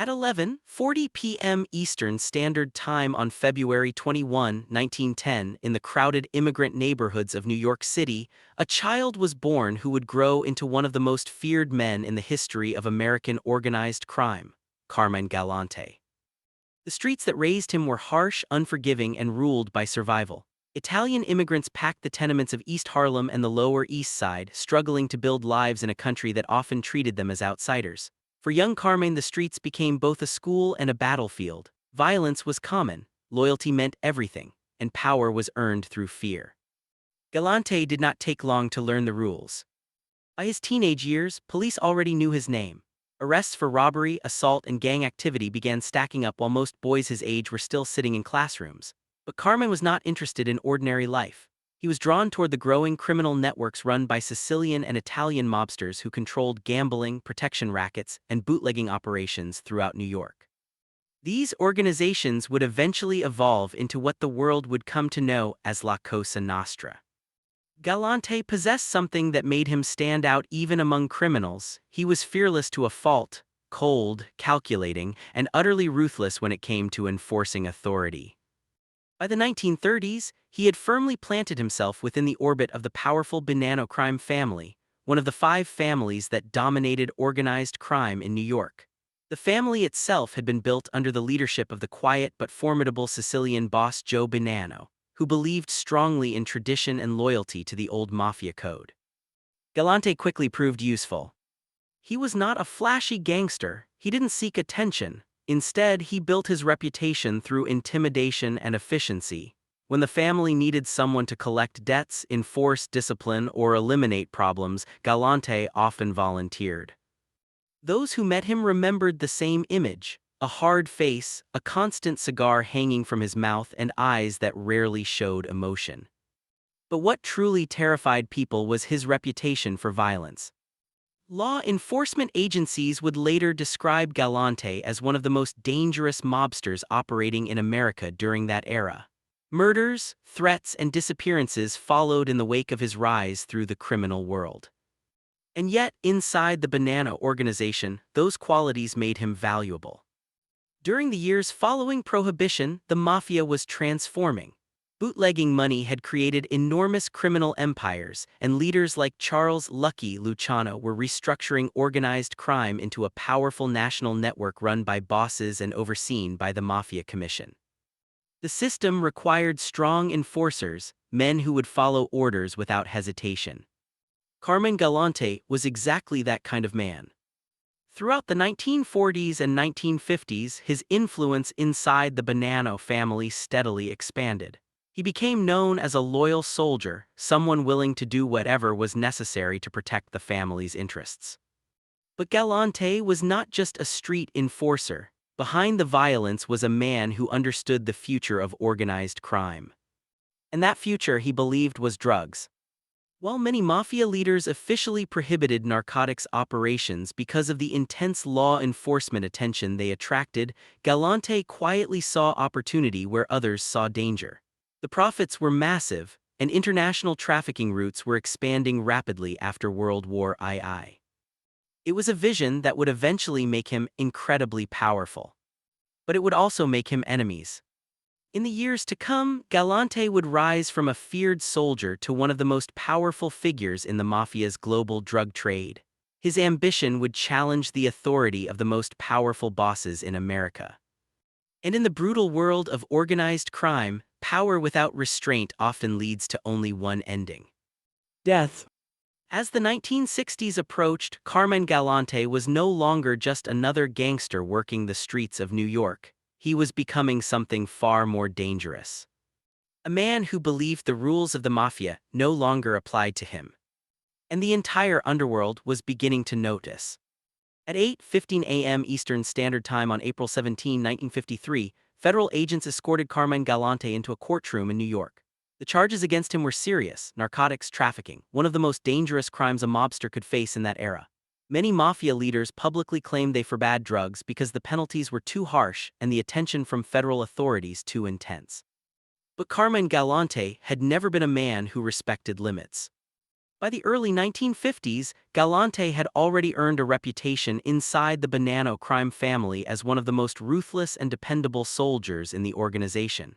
At 11:40 p.m. Eastern Standard Time on February 21, 1910, in the crowded immigrant neighborhoods of New York City, a child was born who would grow into one of the most feared men in the history of American organized crime, Carmine Galante. The streets that raised him were harsh, unforgiving, and ruled by survival. Italian immigrants packed the tenements of East Harlem and the Lower East Side, struggling to build lives in a country that often treated them as outsiders. For young Carmine, the streets became both a school and a battlefield. Violence was common, loyalty meant everything, and power was earned through fear. Galante did not take long to learn the rules. By his teenage years, police already knew his name. Arrests for robbery, assault, and gang activity began stacking up while most boys his age were still sitting in classrooms. But Carmine was not interested in ordinary life. He was drawn toward the growing criminal networks run by Sicilian and Italian mobsters who controlled gambling, protection rackets, and bootlegging operations throughout New York. These organizations would eventually evolve into what the world would come to know as La Cosa Nostra. Galante possessed something that made him stand out even among criminals. He was fearless to a fault, cold, calculating, and utterly ruthless when it came to enforcing authority. By the 1930s, he had firmly planted himself within the orbit of the powerful Bonanno crime family, one of the 5 families that dominated organized crime in New York. The family itself had been built under the leadership of the quiet but formidable Sicilian boss Joe Bonanno, who believed strongly in tradition and loyalty to the old Mafia code. Galante quickly proved useful. He was not a flashy gangster. He didn't seek attention. Instead, he built his reputation through intimidation and efficiency. When the family needed someone to collect debts, enforce discipline, or eliminate problems, Galante often volunteered. Those who met him remembered the same image: a hard face, a constant cigar hanging from his mouth, and eyes that rarely showed emotion. But what truly terrified people was his reputation for violence. Law enforcement agencies would later describe Galante as one of the most dangerous mobsters operating in America during that era. Murders, threats, and disappearances followed in the wake of his rise through the criminal world. And yet, inside the Bonanno organization, those qualities made him valuable. During the years following Prohibition, the Mafia was transforming. Bootlegging money had created enormous criminal empires, and leaders like Charles "Lucky" Luciano were restructuring organized crime into a powerful national network run by bosses and overseen by the Mafia Commission. The system required strong enforcers, men who would follow orders without hesitation. Carmine Galante was exactly that kind of man. Throughout the 1940s and 1950s, his influence inside the Bonanno family steadily expanded. He became known as a loyal soldier, someone willing to do whatever was necessary to protect the family's interests. But Galante was not just a street enforcer. Behind the violence was a man who understood the future of organized crime. And that future, he believed, was drugs. While many mafia leaders officially prohibited narcotics operations because of the intense law enforcement attention they attracted, Galante quietly saw opportunity where others saw danger. The profits were massive, and international trafficking routes were expanding rapidly after World War II. It was a vision that would eventually make him incredibly powerful. But it would also make him enemies. In the years to come, Galante would rise from a feared soldier to one of the most powerful figures in the Mafia's global drug trade. His ambition would challenge the authority of the most powerful bosses in America. And in the brutal world of organized crime, power without restraint often leads to only one ending: death. As the 1960s approached, Carmine Galante was no longer just another gangster working the streets of New York. He was becoming something far more dangerous. A man who believed the rules of the Mafia no longer applied to him. And the entire underworld was beginning to notice. At 8:15 a.m. Eastern Standard Time on April 17, 1953, federal agents escorted Carmine Galante into a courtroom in New York. The charges against him were serious: narcotics trafficking, one of the most dangerous crimes a mobster could face in that era. Many mafia leaders publicly claimed they forbade drugs because the penalties were too harsh and the attention from federal authorities too intense. But Carmine Galante had never been a man who respected limits. By the early 1950s, Galante had already earned a reputation inside the Bonanno crime family as one of the most ruthless and dependable soldiers in the organization.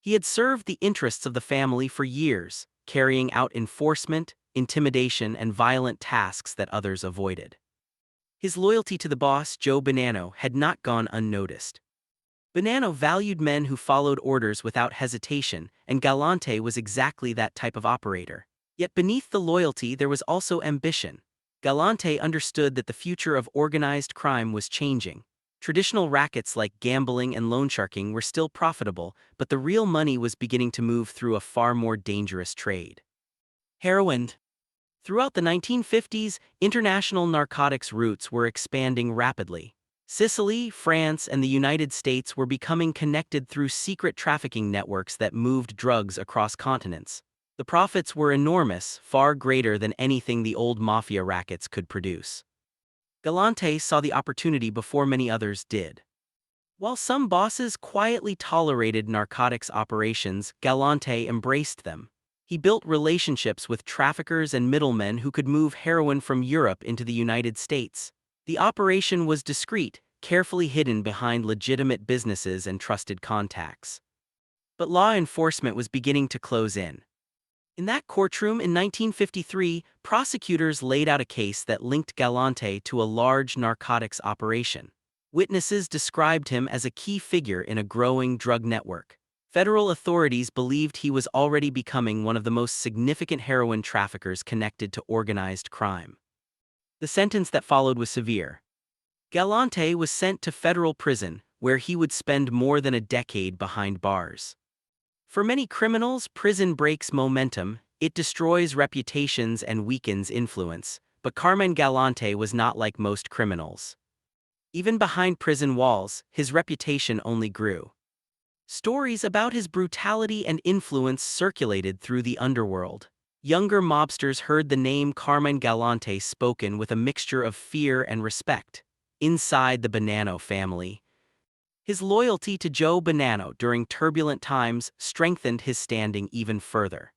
He had served the interests of the family for years, carrying out enforcement, intimidation, and violent tasks that others avoided. His loyalty to the boss, Joe Bonanno, had not gone unnoticed. Bonanno valued men who followed orders without hesitation, and Galante was exactly that type of operator. Yet beneath the loyalty there was also ambition. Galante understood that the future of organized crime was changing. Traditional rackets like gambling and loan sharking were still profitable, but the real money was beginning to move through a far more dangerous trade: heroin. Throughout the 1950s, international narcotics routes were expanding rapidly. Sicily, France, and the United States were becoming connected through secret trafficking networks that moved drugs across continents. The profits were enormous, far greater than anything the old mafia rackets could produce. Galante saw the opportunity before many others did. While some bosses quietly tolerated narcotics operations, Galante embraced them. He built relationships with traffickers and middlemen who could move heroin from Europe into the United States. The operation was discreet, carefully hidden behind legitimate businesses and trusted contacts. But law enforcement was beginning to close in. In that courtroom in 1953, prosecutors laid out a case that linked Galante to a large narcotics operation. Witnesses described him as a key figure in a growing drug network. Federal authorities believed he was already becoming one of the most significant heroin traffickers connected to organized crime. The sentence that followed was severe. Galante was sent to federal prison, where he would spend more than a decade behind bars. For many criminals, prison breaks momentum, it destroys reputations and weakens influence, but Carmine Galante was not like most criminals. Even behind prison walls, his reputation only grew. Stories about his brutality and influence circulated through the underworld. Younger mobsters heard the name Carmine Galante spoken with a mixture of fear and respect. Inside the Bonanno family, his loyalty to Joe Bonanno during turbulent times strengthened his standing even further.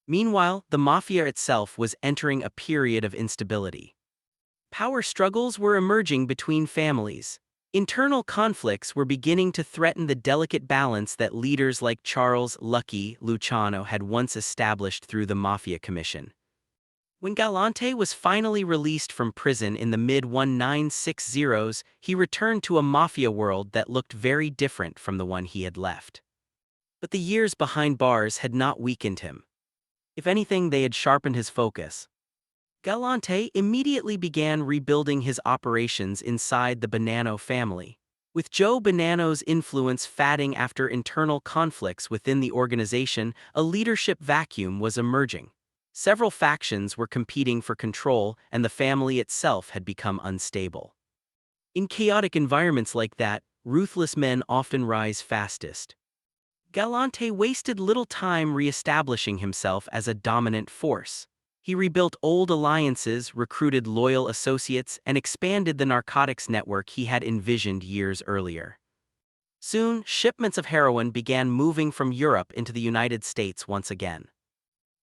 Meanwhile, the Mafia itself was entering a period of instability. Power struggles were emerging between families. Internal conflicts were beginning to threaten the delicate balance that leaders like Charles "Lucky" Luciano had once established through the Mafia Commission. When Galante was finally released from prison in the mid-1960s, he returned to a mafia world that looked very different from the one he had left. But the years behind bars had not weakened him. If anything, they had sharpened his focus. Galante immediately began rebuilding his operations inside the Bonanno family. With Joe Bonanno's influence fading after internal conflicts within the organization, a leadership vacuum was emerging. Several factions were competing for control, and the family itself had become unstable. In chaotic environments like that, ruthless men often rise fastest. Galante wasted little time re-establishing himself as a dominant force. He rebuilt old alliances, recruited loyal associates, and expanded the narcotics network he had envisioned years earlier. Soon, shipments of heroin began moving from Europe into the United States once again.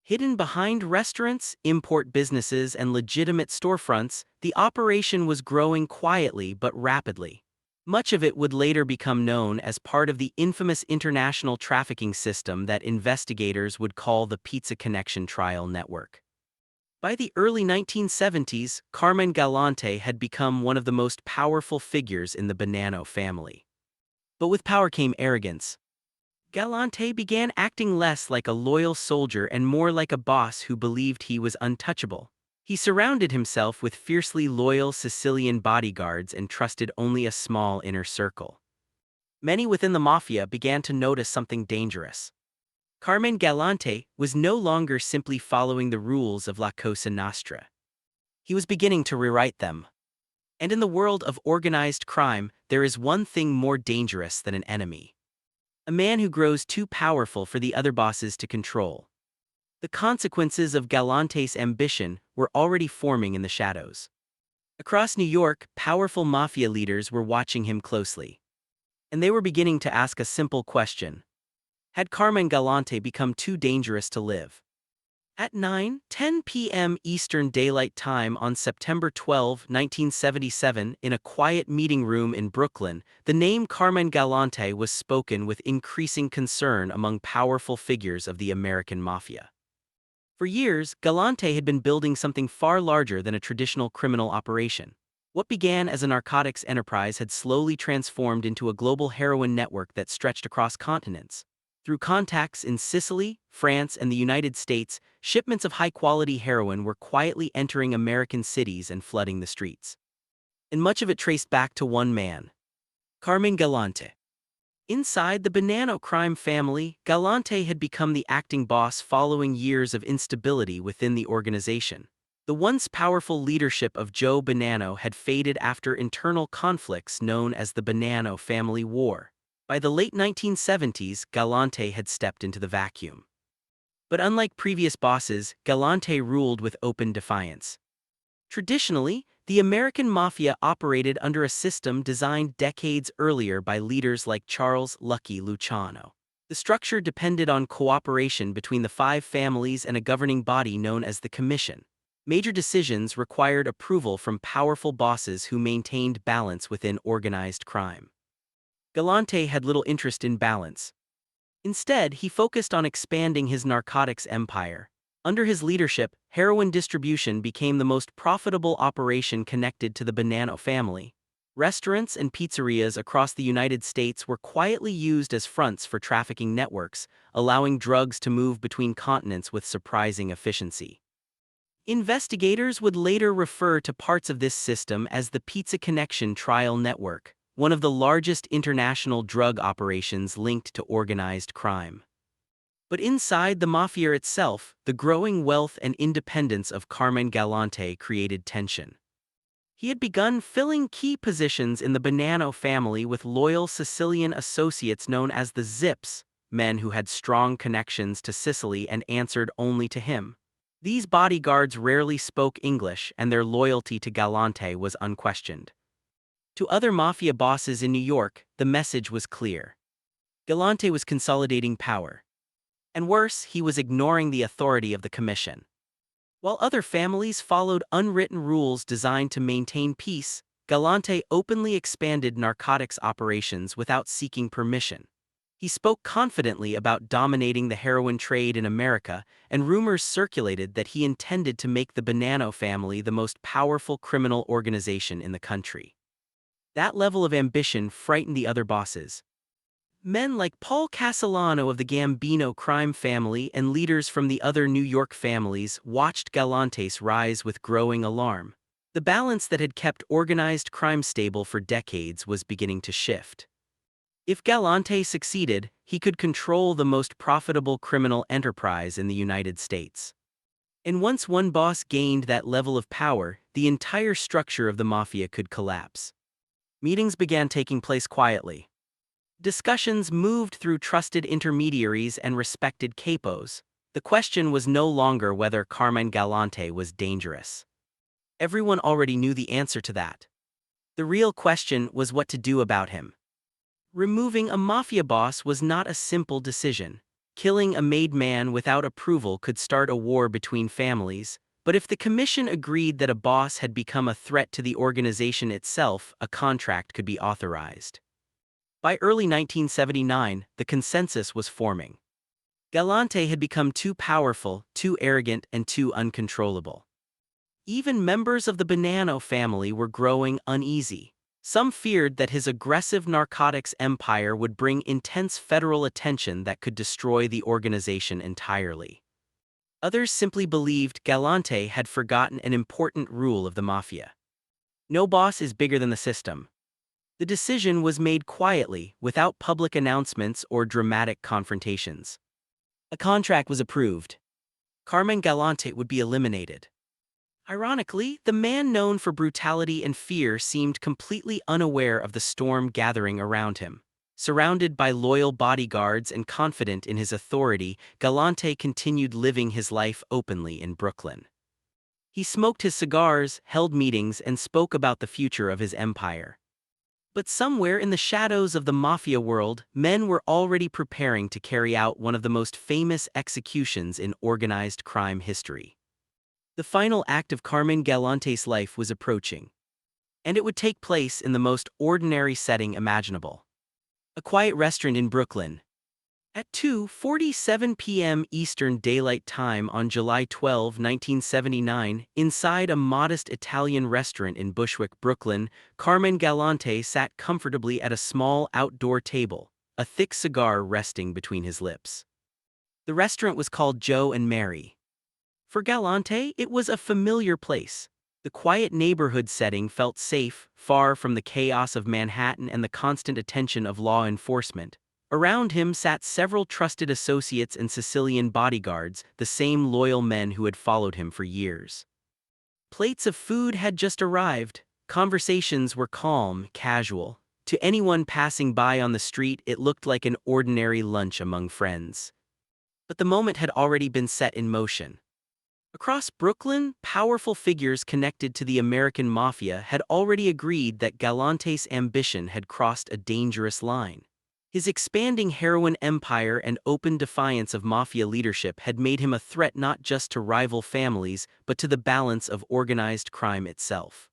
Hidden behind restaurants, import businesses, and legitimate storefronts, the operation was growing quietly but rapidly. Much of it would later become known as part of the infamous international trafficking system that investigators would call the Pizza Connection Trial Network. By the early 1970s, Carmine Galante had become one of the most powerful figures in the Bonanno family. But with power came arrogance. Galante began acting less like a loyal soldier and more like a boss who believed he was untouchable. He surrounded himself with fiercely loyal Sicilian bodyguards and trusted only a small inner circle. Many within the Mafia began to notice something dangerous. Carmine Galante was no longer simply following the rules of La Cosa Nostra. He was beginning to rewrite them. And in the world of organized crime, there is one thing more dangerous than an enemy: a man who grows too powerful for the other bosses to control. The consequences of Galante's ambition were already forming in the shadows. Across New York, powerful mafia leaders were watching him closely. And they were beginning to ask a simple question: had Carmine Galante become too dangerous to live? At 9:10 p.m. Eastern Daylight Time on September 12, 1977, in a quiet meeting room in Brooklyn, the name Carmine Galante was spoken with increasing concern among powerful figures of the American Mafia. For years, Galante had been building something far larger than a traditional criminal operation. What began as a narcotics enterprise had slowly transformed into a global heroin network that stretched across continents. Through contacts in Sicily, France, and the United States, shipments of high-quality heroin were quietly entering American cities and flooding the streets. And much of it traced back to one man, Carmine Galante. Inside the Bonanno crime family, Galante had become the acting boss following years of instability within the organization. The once powerful leadership of Joe Bonanno had faded after internal conflicts known as the Bonanno family war. By the late 1970s, Galante had stepped into the vacuum. But unlike previous bosses, Galante ruled with open defiance. Traditionally, the American Mafia operated under a system designed decades earlier by leaders like Charles "Lucky" Luciano. The structure depended on cooperation between the five families and a governing body known as the Commission. Major decisions required approval from powerful bosses who maintained balance within organized crime. Galante had little interest in balance. Instead, he focused on expanding his narcotics empire. Under his leadership, heroin distribution became the most profitable operation connected to the Bonanno family. Restaurants and pizzerias across the United States were quietly used as fronts for trafficking networks, allowing drugs to move between continents with surprising efficiency. Investigators would later refer to parts of this system as the Pizza Connection Trial Network, one of the largest international drug operations linked to organized crime. But inside the Mafia itself, the growing wealth and independence of Carmine Galante created tension. He had begun filling key positions in the Bonanno family with loyal Sicilian associates known as the Zips, men who had strong connections to Sicily and answered only to him. These bodyguards rarely spoke English, and their loyalty to Galante was unquestioned. To other Mafia bosses in New York, the message was clear. Galante was consolidating power. And worse, he was ignoring the authority of the Commission. While other families followed unwritten rules designed to maintain peace, Galante openly expanded narcotics operations without seeking permission. He spoke confidently about dominating the heroin trade in America, and rumors circulated that he intended to make the Bonanno family the most powerful criminal organization in the country. That level of ambition frightened the other bosses. Men like Paul Castellano of the Gambino crime family and leaders from the other New York families watched Galante's rise with growing alarm. The balance that had kept organized crime stable for decades was beginning to shift. If Galante succeeded, he could control the most profitable criminal enterprise in the United States. And once one boss gained that level of power, the entire structure of the Mafia could collapse. Meetings began taking place quietly. Discussions moved through trusted intermediaries and respected capos. The question was no longer whether Carmine Galante was dangerous. Everyone already knew the answer to that. The real question was what to do about him. Removing a Mafia boss was not a simple decision. Killing a made man without approval could start a war between families, but if the Commission agreed that a boss had become a threat to the organization itself, a contract could be authorized. By early 1979, the consensus was forming. Galante had become too powerful, too arrogant, and too uncontrollable. Even members of the Bonanno family were growing uneasy. Some feared that his aggressive narcotics empire would bring intense federal attention that could destroy the organization entirely. Others simply believed Galante had forgotten an important rule of the Mafia. No boss is bigger than the system. The decision was made quietly, without public announcements or dramatic confrontations. A contract was approved. Carmine Galante would be eliminated. Ironically, the man known for brutality and fear seemed completely unaware of the storm gathering around him. Surrounded by loyal bodyguards and confident in his authority, Galante continued living his life openly in Brooklyn. He smoked his cigars, held meetings, and spoke about the future of his empire. But somewhere in the shadows of the mafia world, men were already preparing to carry out one of the most famous executions in organized crime history. The final act of Carmine Galante's life was approaching, and it would take place in the most ordinary setting imaginable. A quiet restaurant in Brooklyn. At 2:47 p.m. Eastern Daylight Time on July 12, 1979, inside a modest Italian restaurant in Bushwick, Brooklyn, Carmine Galante sat comfortably at a small outdoor table, a thick cigar resting between his lips. The restaurant was called Joe and Mary. For Galante, it was a familiar place. The quiet neighborhood setting felt safe, far from the chaos of Manhattan and the constant attention of law enforcement. Around him sat several trusted associates and Sicilian bodyguards, the same loyal men who had followed him for years. Plates of food had just arrived. Conversations were calm, casual. To anyone passing by on the street, it looked like an ordinary lunch among friends. But the moment had already been set in motion. Across Brooklyn, powerful figures connected to the American Mafia had already agreed that Galante's ambition had crossed a dangerous line. His expanding heroin empire and open defiance of mafia leadership had made him a threat not just to rival families but to the balance of organized crime itself.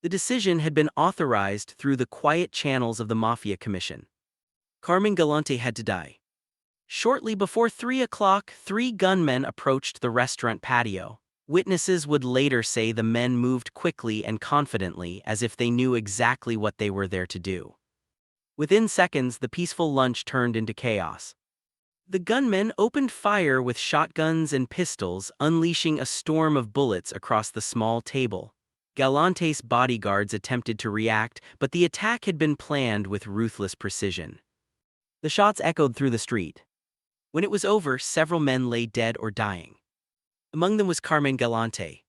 The decision had been authorized through the quiet channels of the Mafia Commission. Carmine Galante had to die. Shortly before 3 o'clock, 3 gunmen approached the restaurant patio. Witnesses would later say the men moved quickly and confidently as if they knew exactly what they were there to do. Within seconds, the peaceful lunch turned into chaos. The gunmen opened fire with shotguns and pistols, unleashing a storm of bullets across the small table. Galante's bodyguards attempted to react, but the attack had been planned with ruthless precision. The shots echoed through the street. When it was over, several men lay dead or dying. Among them was Carmine Galante.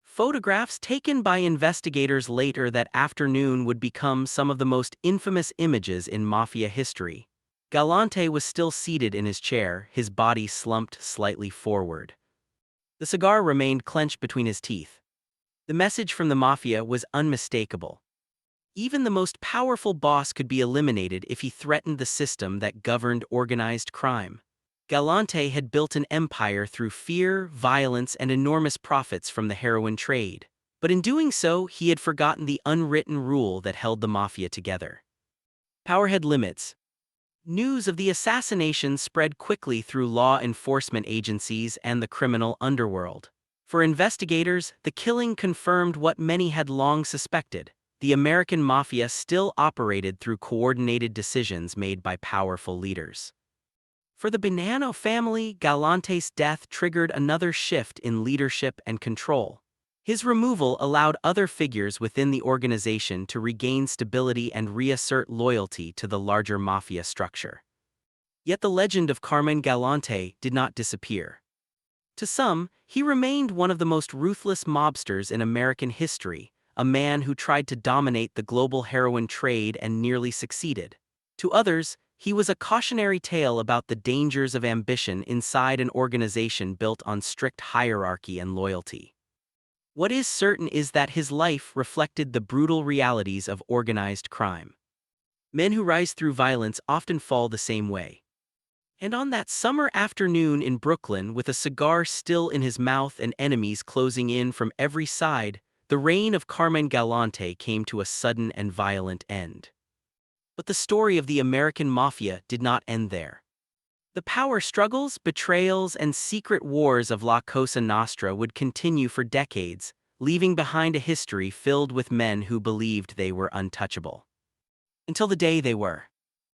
Photographs taken by investigators later that afternoon would become some of the most infamous images in Mafia history. Galante was still seated in his chair, his body slumped slightly forward. The cigar remained clenched between his teeth. The message from the Mafia was unmistakable. Even the most powerful boss could be eliminated if he threatened the system that governed organized crime. Galante had built an empire through fear, violence, and enormous profits from the heroin trade. But in doing so, he had forgotten the unwritten rule that held the Mafia together. Power had limits. News of the assassination spread quickly through law enforcement agencies and the criminal underworld. For investigators, the killing confirmed what many had long suspected. The American Mafia still operated through coordinated decisions made by powerful leaders. For the Bonanno family, Galante's death triggered another shift in leadership and control. His removal allowed other figures within the organization to regain stability and reassert loyalty to the larger mafia structure. Yet the legend of Carmine Galante did not disappear. To some, he remained one of the most ruthless mobsters in American history, a man who tried to dominate the global heroin trade and nearly succeeded. To others, he was a cautionary tale about the dangers of ambition inside an organization built on strict hierarchy and loyalty. What is certain is that his life reflected the brutal realities of organized crime. Men who rise through violence often fall the same way. And on that summer afternoon in Brooklyn, with a cigar still in his mouth and enemies closing in from every side, the reign of Carmine Galante came to a sudden and violent end. But the story of the American Mafia did not end there. The power struggles, betrayals, and secret wars of La Cosa Nostra would continue for decades, leaving behind a history filled with men who believed they were untouchable. Until the day they were.